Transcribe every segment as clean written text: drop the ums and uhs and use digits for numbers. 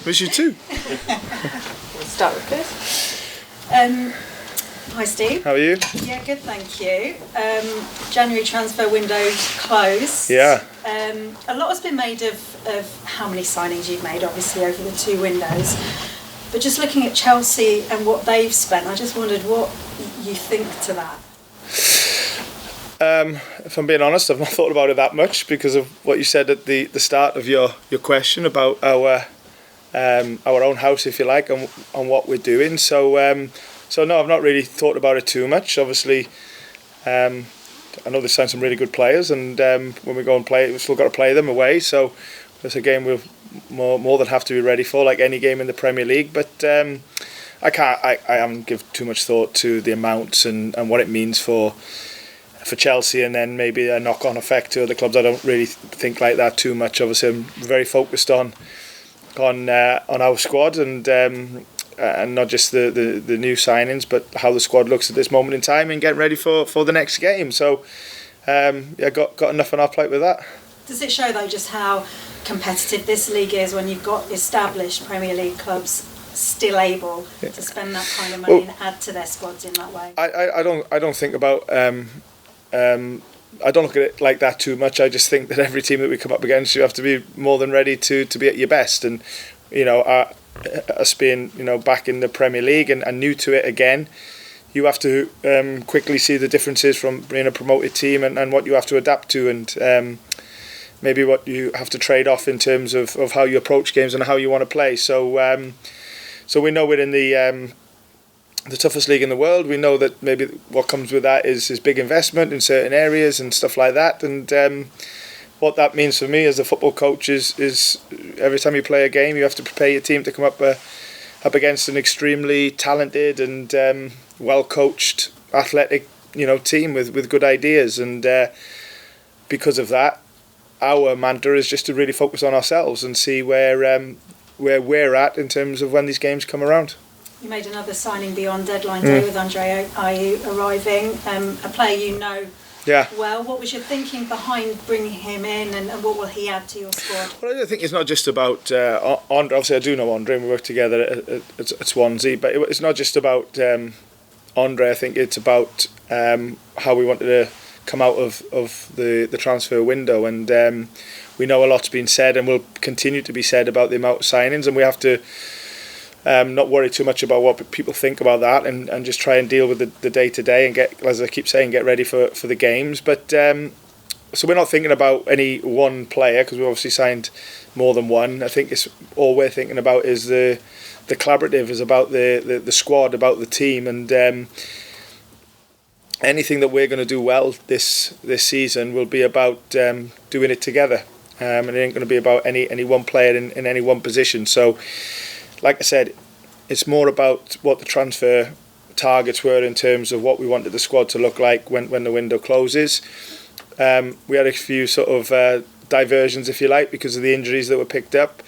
Miss you too. We'll start with Chris. Hi Steve. How are you? Yeah, good, thank you. January transfer window closed. Yeah. A lot has been made of how many signings you've made, obviously, over the 2 windows. But just looking at Chelsea and what they've spent, I just wondered what you think to that. If I'm being honest, I've not thought about it that much because of what you said at the start of your question about our own house, if you like, and what we're doing. So no, I've not really thought about it too much. Obviously, I know they signed some really good players, and when we go and play, we've still got to play them away. So it's a game we'll more than have to be ready for, like any game in the Premier League. But I haven't given too much thought to the amounts and what it means for Chelsea, and then maybe a knock-on effect to other clubs. I don't really think like that too much. Obviously, I'm very focused on our squad and not just the new signings, but how the squad looks at this moment in time and getting ready for the next game. So got enough on our plate with that. Does it show though just how competitive this league is when you've got established Premier League clubs still able to spend that kind of money and add to their squads in that way? I don't think about I don't look at it like that too much. I just think that every team that we come up against, you have to be more than ready to be at your best. And us being back in the Premier League and new to it again, you have to quickly see the differences from being a promoted team and what you have to adapt to, and maybe what you have to trade off in terms of how you approach games and how you want to play. So we know we're in the toughest league in the world. We know that maybe what comes with that is big investment in certain areas and stuff like that. And what that means for me as a football coach is every time you play a game, you have to prepare your team to come up against an extremely talented and well coached, athletic team with good ideas. And because of that, our mantra is just to really focus on ourselves and see where we're at in terms of when these games come around. You made another signing beyond deadline day with Ayew arriving, a player well. What was your thinking behind bringing him in, and what will he add to your squad? Well, I think it's not just about Andre. Obviously, I do know Andre, and we work together at Swansea, but it's not just about Andre. I think it's about how we wanted to come out of the transfer window, and we know a lot's been said and will continue to be said about the amount of signings, and we have to not worry too much about what people think about that, and just try and deal with the day-to-day and get, as I keep saying, get ready for the games. But so we're not thinking about any one player, because we obviously signed more than one. I think it's all we're thinking about is the collaborative, is about the squad, about the team, and anything that we're going to do well this season will be about doing it together, and it ain't going to be about any one player in any one position. So like I said, it's more about what the transfer targets were in terms of what we wanted the squad to look like when the window closes. We had a few sort of diversions, if you like, because of the injuries that were picked up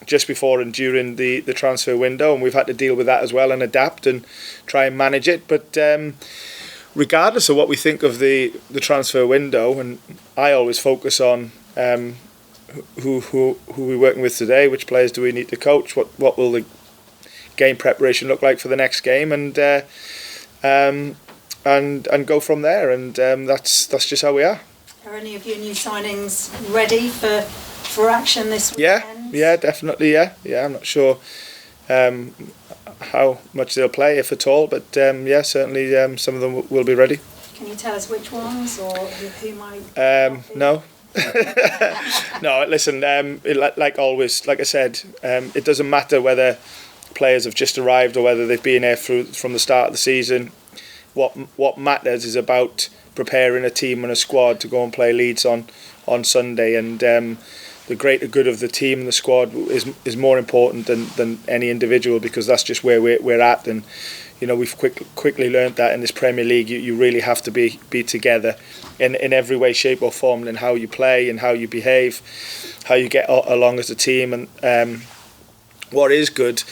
just before and during the transfer window, and we've had to deal with that as well and adapt and try and manage it. But regardless of what we think of the transfer window, and I always focus on who we're working with today, which players do we need to coach, what will the game preparation look like for the next game, and go from there, and that's just how we are. Are any of your new signings ready for action this weekend? Yeah, definitely, yeah. I'm not sure how much they'll play, if at all, but certainly some of them will be ready. Can you tell us which ones, or who might? No. No, listen, like always, like I said, it doesn't matter whether players have just arrived or whether they've been here from the start of the season. What matters is about preparing a team and a squad to go and play Leeds on Sunday, and the greater good of the team and the squad is more important than any individual, because that's just where we're at. And we've quickly learned that in this Premier League, you really have to be together in every way, shape or form, in how you play and how you behave, how you get along as a team. And what is good,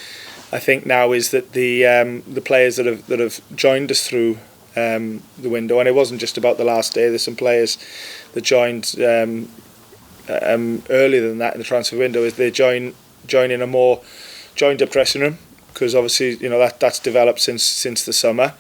I think, now is that the players that have joined us through the window, and it wasn't just about the last day. There's some players that joined earlier than that in the transfer window is they join in a more joined up dressing room, because obviously that's developed since the summer.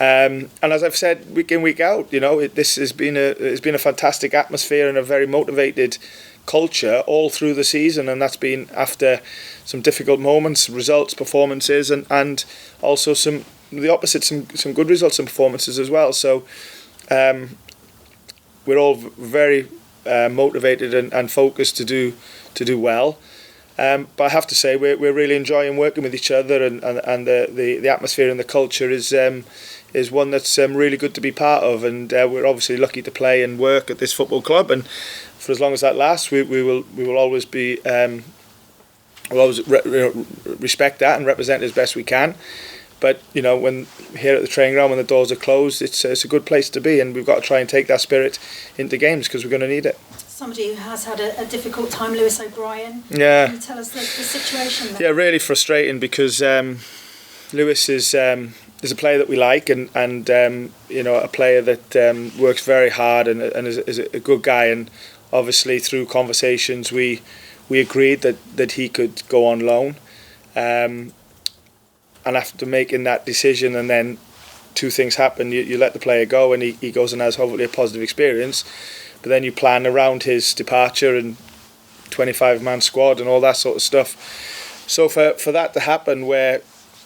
And as I've said week in, week out, this has been a fantastic atmosphere and a very motivated culture all through the season, and that's been after some difficult moments, results, performances, and also some good results and performances as well. So we're all very motivated and focused to do well. But I have to say we're really enjoying working with each other, and the atmosphere and the culture is one that's really good to be part of, and we're obviously lucky to play and work at this football club, and for as long as that lasts, we will always be we'll always respect that and represent it as best we can. But when here at the training ground, when the doors are closed, it's a good place to be, and we've got to try and take that spirit into games because we're going to need it. Somebody who has had a difficult time, Lewis O'Brien. Yeah. Can you tell us the situation there? Yeah, really frustrating, because Lewis is a player that we like, and a player that works very hard and is a good guy. And obviously through conversations we agreed that he could go on loan. And after making that decision, and then two things happen: you let the player go, and he goes and has hopefully a positive experience. But then you plan around his departure and 25-man squad and all that sort of stuff. So for that to happen, where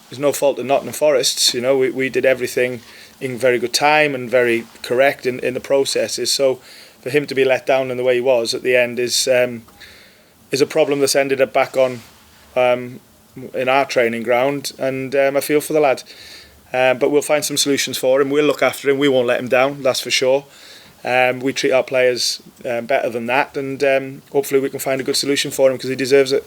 there's no fault in Nottingham Forest, we did everything in very good time and very correct in the processes. So for him to be let down in the way he was at the end is a problem that's ended up back on in our training ground, and I feel for the lad. But we'll find some solutions for him. We'll look after him. We won't let him down, that's for sure. We treat our players better than that, and hopefully we can find a good solution for him, because he deserves it.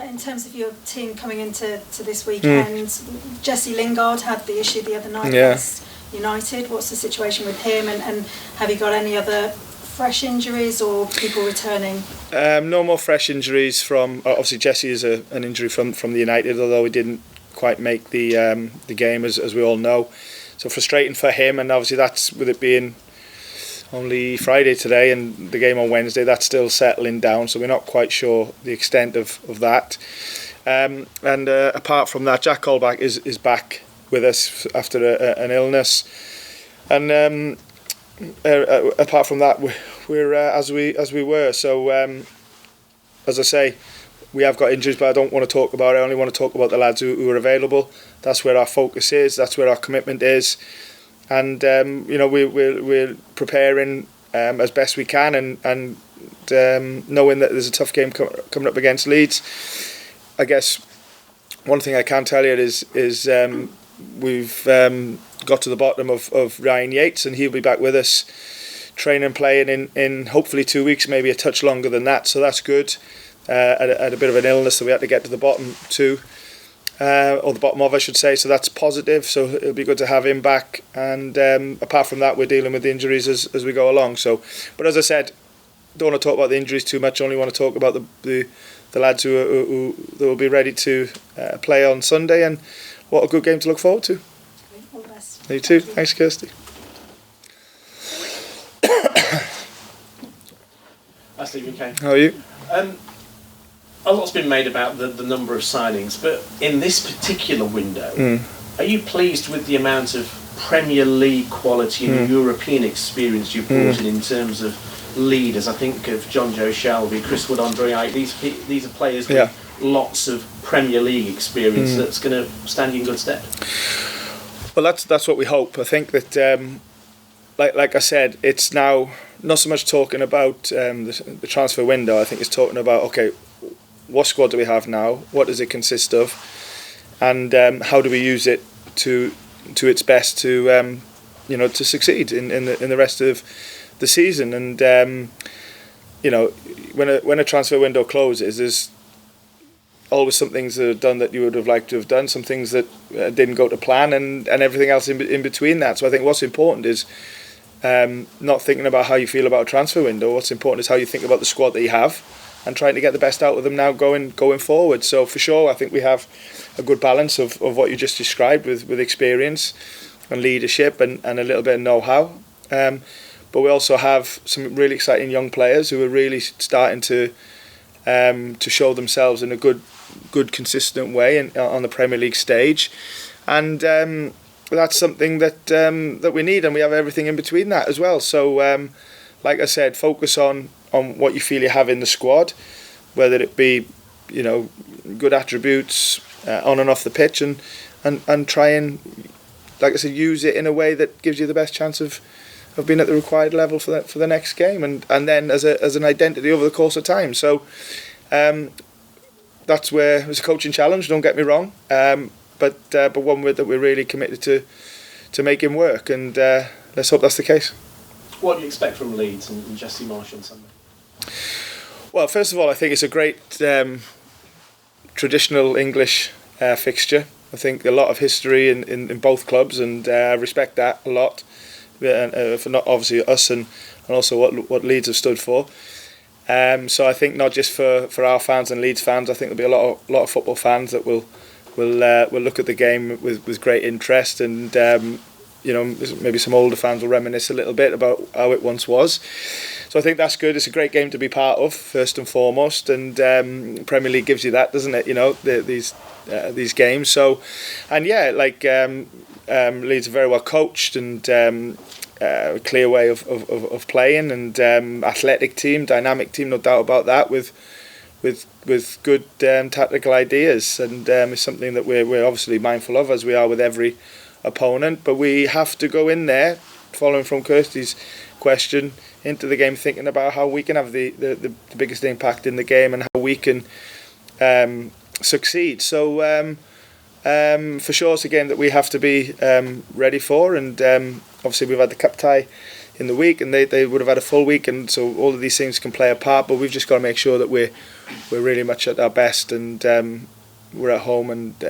In terms of your team coming into this weekend, Jesse Lingard had the issue the other night against United. What's the situation with him, and have you got any other fresh injuries or people returning? No more fresh injuries from. Obviously, Jesse is an injury from the United, although he didn't quite make the game, as we all know. So frustrating for him, and obviously that's with it being only Friday today and the game on Wednesday, that's still settling down, so we're not quite sure the extent of that. And apart from that, Jack Colback is back with us after an illness, and apart from that, we're as we were. So as I say, we have got injuries, but I don't want to talk about it. I only want to talk about the lads who are available. That's where our focus is. That's where our commitment is. And we're preparing as best we can, and knowing that there's a tough game coming up against Leeds. I guess one thing I can tell you is we've got to the bottom of Ryan Yates, and he'll be back with us training and playing in hopefully 2 weeks, maybe a touch longer than that. So that's good. At a bit of an illness that we had to get to the bottom to. Or the bottom of, I should say, so that's positive. So it'll be good to have him back, and apart from that, we're dealing with the injuries as we go along. So, but as I said, don't want to talk about the injuries too much. Only want to talk about the lads who will be ready to play on Sunday, and what a good game to look forward to. All the best. You too. Thanks, Kirsty. Hi, Stephen Kane. How are you? A lot's been made about the number of signings, but in this particular window, are you pleased with the amount of Premier League quality and European experience you've brought in terms of leaders? I think of John Joe Shelby, Chris Wood, Andre Ayew. These are players with lots of Premier League experience that's going to stand you in good stead. Well, that's what we hope. I think that, like I said, it's now not so much talking about the transfer window. I think it's talking about, okay, what squad do we have now? What does it consist of? And how do we use it to its best to to succeed in the rest of the season? And when a transfer window closes, there's always some things that are done that you would have liked to have done, some things that didn't go to plan, and everything else in between that. So I think what's important is not thinking about how you feel about a transfer window. What's important is how you think about the squad that you have, and trying to get the best out of them now going forward. So for sure, I think we have a good balance of what you just described with experience and leadership and a little bit of know-how. but we also have some really exciting young players who are really starting to show themselves in a good consistent way on the Premier League stage, and that's something that we need, and we have everything in between that as well. So like I said, focus on what you feel you have in the squad, whether it be good attributes on and off the pitch, and try and, like I said, use it in a way that gives you the best chance of being at the required level for the next game, and then as an identity over the course of time. So that's where it's a coaching challenge, don't get me wrong, but one that we're really committed to making work, and let's hope that's the case. What do you expect from Leeds and Jesse Marsh on Sunday? Well, first of all, I think it's a great traditional English fixture. I think a lot of history in both clubs, and I respect that a lot, for not obviously us and also what Leeds have stood for. So I think not just for our fans and Leeds fans, I think there'll be a lot of football fans that will look at the game with great interest, and maybe some older fans will reminisce a little bit about how it once was. So I think that's good. It's a great game to be part of, first and foremost, and Premier League gives you that, doesn't it? These games. So, and yeah, Leeds are very well coached, and a clear way of playing, and athletic team, dynamic team, no doubt about that, with good tactical ideas, and it's something that we're obviously mindful of, as we are with every opponent. But we have to go in there, following from Kirsty's question, into the game thinking about how we can have the biggest impact in the game, and how we can succeed. So for sure it's a game that we have to be ready for, and obviously we've had the cup tie in the week, and they would have had a full week, and so all of these things can play a part, but we've just got to make sure that we're really much at our best, and we're at home, and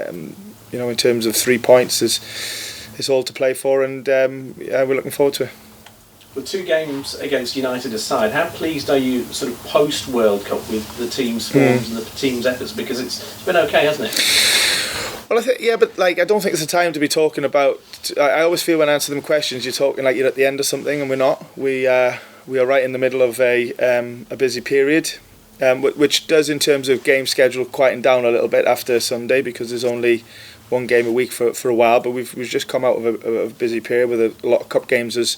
in terms of 3 points, it's all to play for, and we're looking forward to it. With 2 games against United aside, how pleased are you sort of post-World Cup with the team's forms and the team's efforts? Because it's been okay, hasn't it? Well, I think, yeah, but I don't think it's a time to be talking about. I always feel when I answer them questions, you're talking like you're at the end of something, and we're not. We are right in the middle of a busy period, which does, in terms of game schedule, quieten down a little bit after Sunday, because there's only one game a week for a while. But we've just come out of a busy period with a lot of cup games as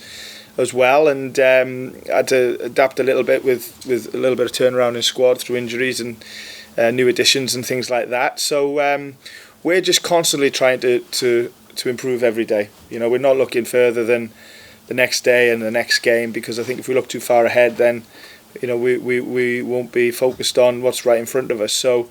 well, and had to adapt a little bit with a little bit of turnaround in squad through injuries and new additions and things like that. So we're just constantly trying to improve every day. We're not looking further than the next day and the next game, because I think if we look too far ahead, then we won't be focused on what's right in front of us. So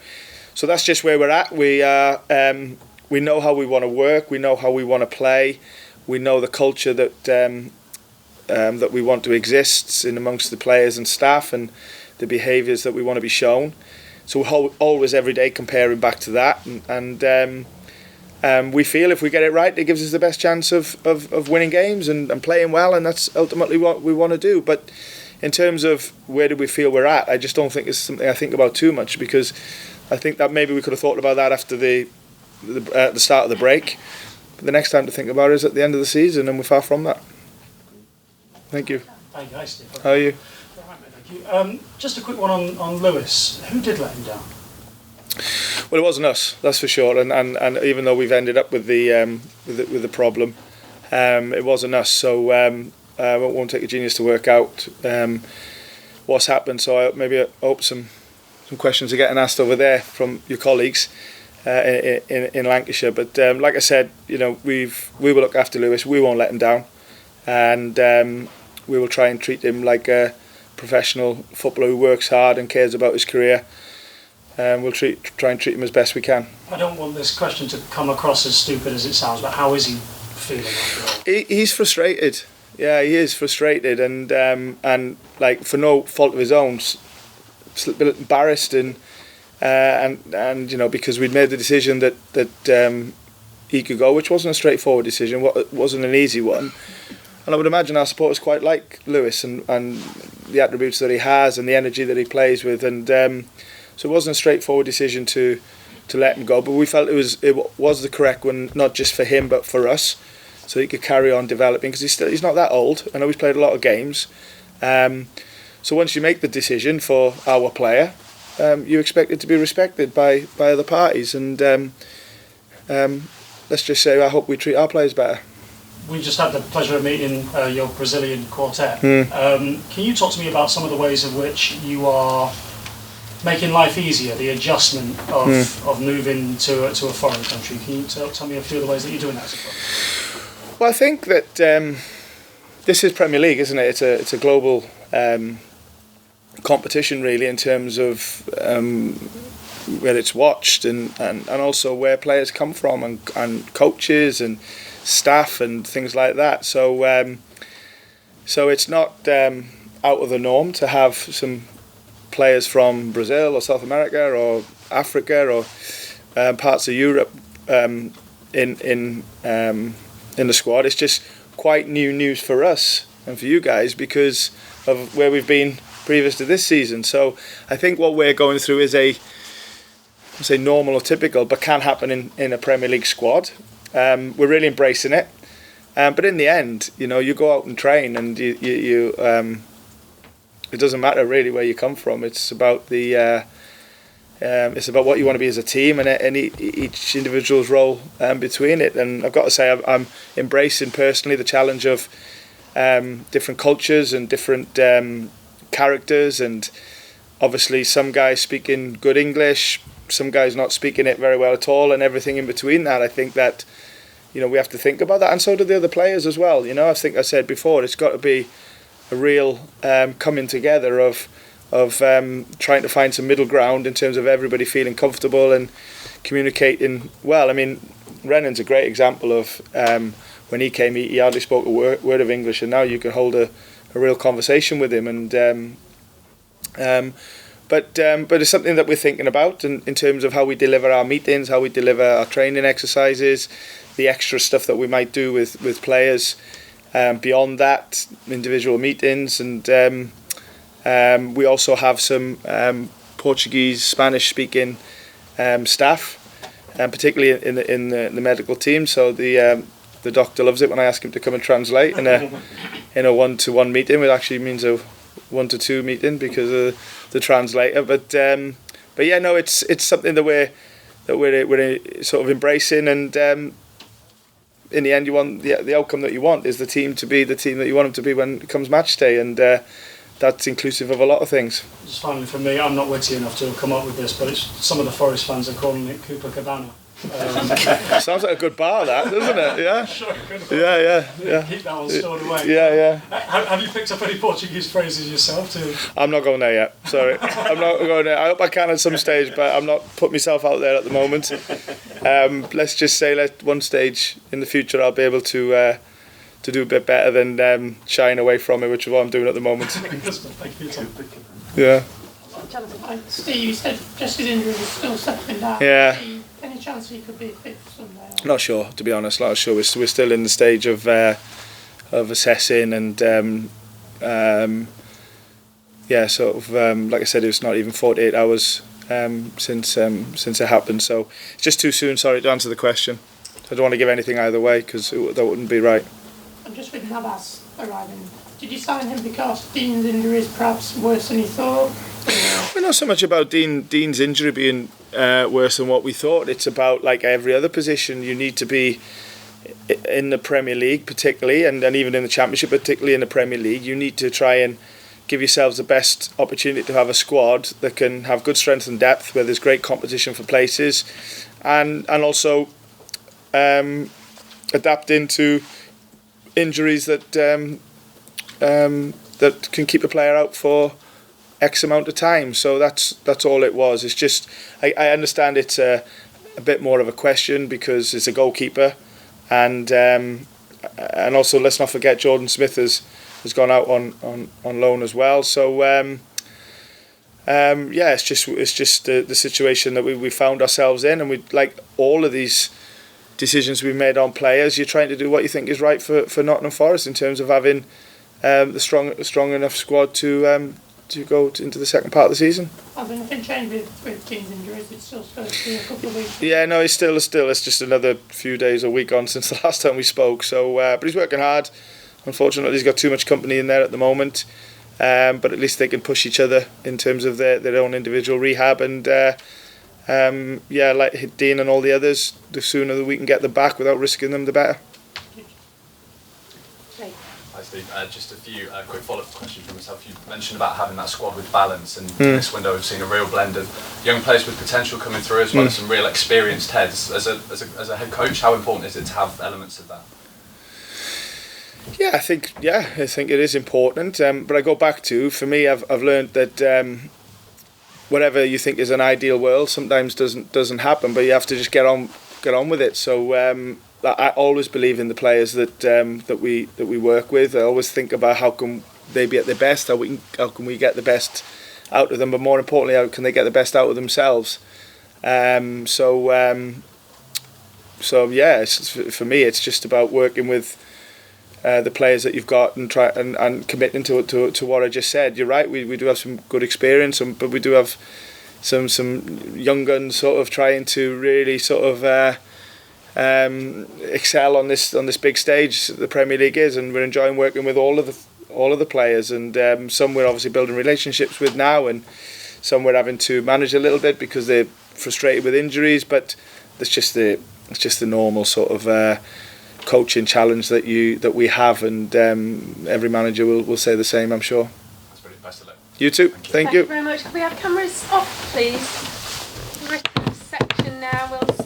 that's just where we're at. We know how we want to work. We know how we want to play. We know the culture that we want to exist in amongst the players and staff, and the behaviours that we want to be shown. So we're always every day comparing back to that, and we feel if we get it right, it gives us the best chance of winning games and playing well, and that's ultimately what we want to do. But in terms of where do we feel we're at, I just don't think it's something I think about too much, because I think that maybe we could have thought about that after the start of the break. But the next time to think about it is at the end of the season, and we're far from that. Thank you. Thank you. Hi, Steve. How are you? All right, mate, thank you. Just a quick one on Lewis. Who did let him down? Well, it wasn't us, that's for sure. And even though we've ended up with the problem, it wasn't us. So it won't take a genius to work out what's happened. So I hope some questions are getting asked over there from your colleagues in Lancashire. But like I said, we will look after Lewis. We won't let him down, and we will try and treat him like a professional footballer who works hard and cares about his career. We'll try and treat him as best we can. I don't want this question to come across as stupid as it sounds, but how is he feeling after all? He's frustrated. Yeah, he is frustrated, and like for no fault of his own, a bit embarrassed, and because we'd made the decision that he could go, which wasn't a straightforward decision, wasn't an easy one. And I would imagine our supporters quite like Lewis and the attributes that he has and the energy that he plays with, and so it wasn't a straightforward decision to let him go. But we felt it was the correct one, not just for him but for us. so he could carry on developing, because he's not that old. I know he's played a lot of games. So once you make the decision for our player, you expect it to be respected by other parties, and let's just say I hope we treat our players better. We just had the pleasure of meeting your Brazilian quartet. Can you talk to me about some of the ways in which you are making life easier, the adjustment of moving to a foreign country? Can you tell me a few of the ways that you're doing that as a club? Well, I think that this is Premier League, isn't it? It's a global competition, really, in terms of where it's watched and also where players come from, and coaches and staff and things like that. So it's not out of the norm to have some players from Brazil or South America or Africa or parts of Europe in the squad. It's just quite new news for us and for you guys because of where we've been previous to this season. So I think what we're going through is a normal or typical, but can happen in a Premier League squad. We're really embracing it, but in the end, you go out and train, and you it doesn't matter really where you come from. It's about it's about what you want to be as a team, and each individual's role between it. And I've got to say, I'm embracing personally the challenge of different cultures and different characters, and obviously some guys speaking good English, some guys not speaking it very well at all, and everything in between that. I think that we have to think about that, and so do the other players as well. I think I said before, it's got to be a real coming together of trying to find some middle ground in terms of everybody feeling comfortable and communicating well. I mean, Rennan's a great example of when he came, he hardly spoke a word of English, and now you can hold a real conversation with him. And but it's something that we're thinking about in terms of how we deliver our meetings, how we deliver our training exercises, the extra stuff that we might do with players beyond that, individual meetings. And we also have some Portuguese, Spanish-speaking staff, particularly in the medical team. So the doctor loves it when I ask him to come and translate in a one-to-one meeting. It actually means a 1-to-2 meeting because of the translator. But yeah, no, it's something that we're sort of embracing, and in the end, you want the outcome that you want is the team to be the team that you want them to be when it comes match day, and that's inclusive of a lot of things. Just finally for me, I'm not witty enough to have come up with this, but some of the Forest fans are calling it Copacabana. Sounds like a good bar, that, doesn't it? Yeah. Sure, Yeah. Keep that one stored away. Yeah. Have you picked up any Portuguese phrases yourself too? I'm not going there yet. Sorry, I'm not going there. I hope I can at some stage, but I'm not putting myself out there at the moment. Let's just say, one stage in the future, I'll be able to do a bit better than shying away from it, which is what I'm doing at the moment. Thank you, Tom. Yeah. Steve, you said Jesse's injury was still settling down. Yeah. Any chance he could be fit for Sunday? Not sure, to be honest. Not sure. We're still in the stage of assessing, and sort of like I said, it's not even 48 hours since it happened. So it's just too soon. Sorry to answer the question. I don't want to give anything either way because that wouldn't be right. I'm just with Navas arriving. Did you sign him because Dean's injury is perhaps worse than you thought? We're not so much about Dean's injury being worse than what we thought. It's about, like every other position, you need to be in the Premier League particularly, and even in the Championship, particularly in the Premier League, you need to try and give yourselves the best opportunity to have a squad that can have good strength and depth, where there's great competition for places, and also adapt into injuries that that can keep a player out for X amount of time. So that's all it was. It's just I understand it's a bit more of a question because it's a goalkeeper, and also let's not forget Jordan Smith has gone out on loan as well. So it's just the situation that we found ourselves in, and we, like all of these decisions we made on players, you're trying to do what you think is right for Nottingham Forest in terms of having the strong enough squad to to go into the second part of the season. I've been nothing changed with Dean's injuries. It's still supposed to be a couple of weeks. Yeah, no, he's still. It's just another few days or week on since the last time we spoke. So, but he's working hard. Unfortunately, he's got too much company in there at the moment. But at least they can push each other in terms of their own individual rehab. And like Dean and all the others, the sooner that we can get them back without risking them, the better. Hi Steve, just a few quick follow-up questions from myself. You mentioned about having that squad with balance, and in this window we've seen a real blend of young players with potential coming through, as well as some real experienced heads. As a head coach, how important is it to have elements of that? I think it is important. But I go back to, for me, I've learned that whatever you think is an ideal world sometimes doesn't happen, but you have to just get on with it. So I always believe in the players that we work with. I always think about how can they be at their best, how can we get the best out of them, but more importantly, how can they get the best out of themselves. For me, it's just about working with the players that you've got and try and committing to what I just said. You're right. We do have some good experience, but we do have some young guns sort of trying to really sort of excel on this big stage the Premier League is, and we're enjoying working with all of the players, and some we're obviously building relationships with now, and some we're having to manage a little bit because they're frustrated with injuries, but it's just the normal sort of coaching challenge that we have, and every manager will say the same, I'm sure. That's brilliant. Best of luck. You too. Thank you very much. Can we have cameras off, please? Written section now. We'll